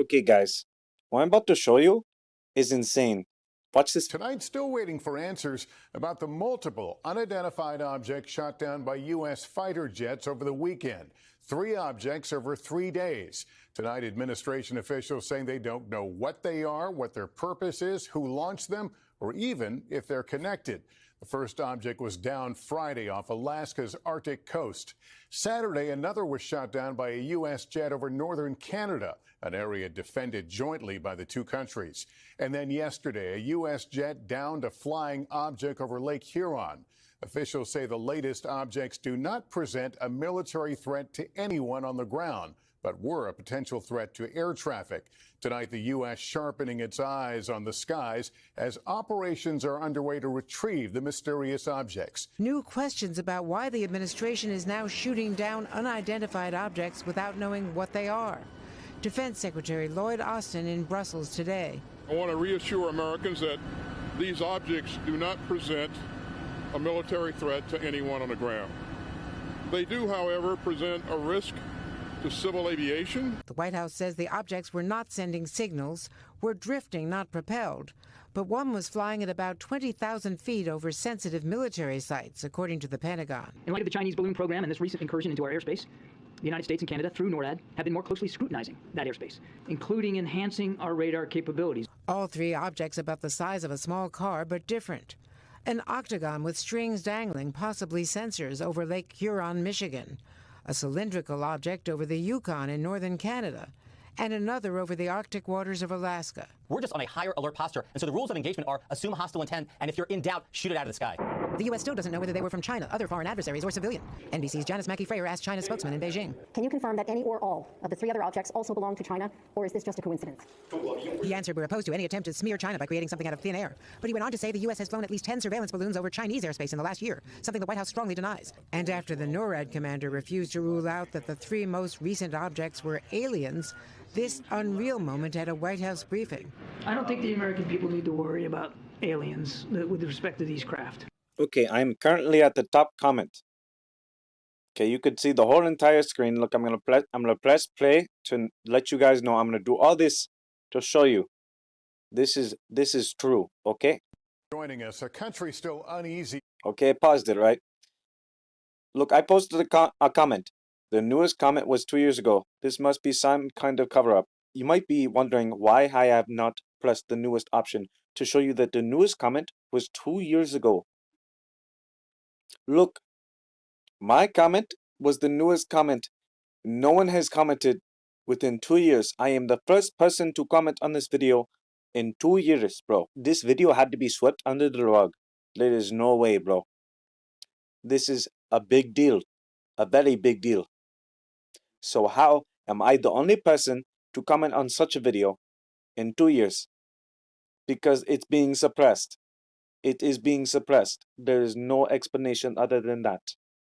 Okay, guys, what I'm about to show you is insane. Watch this. Tonight, still waiting for answers about the multiple unidentified objects shot down by U.S. fighter jets over the weekend. 3 objects over 3 days. Tonight, administration officials saying they don't know what they are, what their purpose is, who launched them, or even if they're connected. The first object was down Friday off Alaska's Arctic coast. Saturday, another was shot down by a U.S. jet over northern Canada, an area defended jointly by the two countries. And then yesterday, a U.S. jet downed a flying object over Lake Huron. Officials say the latest objects do not present a military threat to anyone on the ground, but were a potential threat to air traffic. Tonight, the U.S. sharpening its eyes on the skies as operations are underway to retrieve the mysterious objects. New questions about why the administration is now shooting down unidentified objects without knowing what they are. Defense Secretary Lloyd Austin in Brussels today. I want to reassure Americans that these objects do not present a military threat to anyone on the ground. They do, however, present a risk to civil aviation. The White House says the objects were not sending signals, were drifting, not propelled. But one was flying at about 20,000 feet over sensitive military sites, according to the Pentagon. In light of the Chinese balloon program and this recent incursion into our airspace, the United States and Canada, through NORAD, have been more closely scrutinizing that airspace, including enhancing our radar capabilities. All 3 objects about the size of a small car, but different. An octagon with strings dangling, possibly sensors, over Lake Huron, Michigan. A cylindrical object over the Yukon in northern Canada, and another over the Arctic waters of Alaska. We're just on a higher alert posture, and so the rules of engagement are assume hostile intent, and if you're in doubt, shoot it out of the sky. The U.S. still doesn't know whether they were from China, other foreign adversaries, or civilian. NBC's Janice Mackey-Frayer asked China's spokesman in Beijing. Can you confirm that any or all of the 3 other objects also belong to China, or is this just a coincidence? He answered we're opposed to any attempt to smear China by creating something out of thin air. But he went on to say the U.S. has flown at least 10 surveillance balloons over Chinese airspace in the last year, something the White House strongly denies. And after the NORAD commander refused to rule out that the 3 most recent objects were aliens, this unreal moment at a White House briefing. I don't think the American people need to worry about aliens with respect to these craft. Okay, I'm currently at the top comment. Okay, you could see the whole entire screen. Look, I'm gonna press play to let you guys know I'm gonna do all this to show you. This is true. Okay. Joining us, a country still uneasy. Okay, paused it, right? Look, I posted a comment. The newest comment was 2 years ago. This must be some kind of cover-up. You might be wondering why I have not pressed the newest option to show you that the newest comment was 2 years ago. Look, my comment was the newest comment. No one has commented within 2 years. I am the first person to comment on this video in 2 years, bro. This video had to be swept under the rug. There is no way, bro. This is a big deal. A very big deal. So how am I the only person to comment on such a video in 2 years? Because it's being suppressed. It is being suppressed. There is no explanation other than that.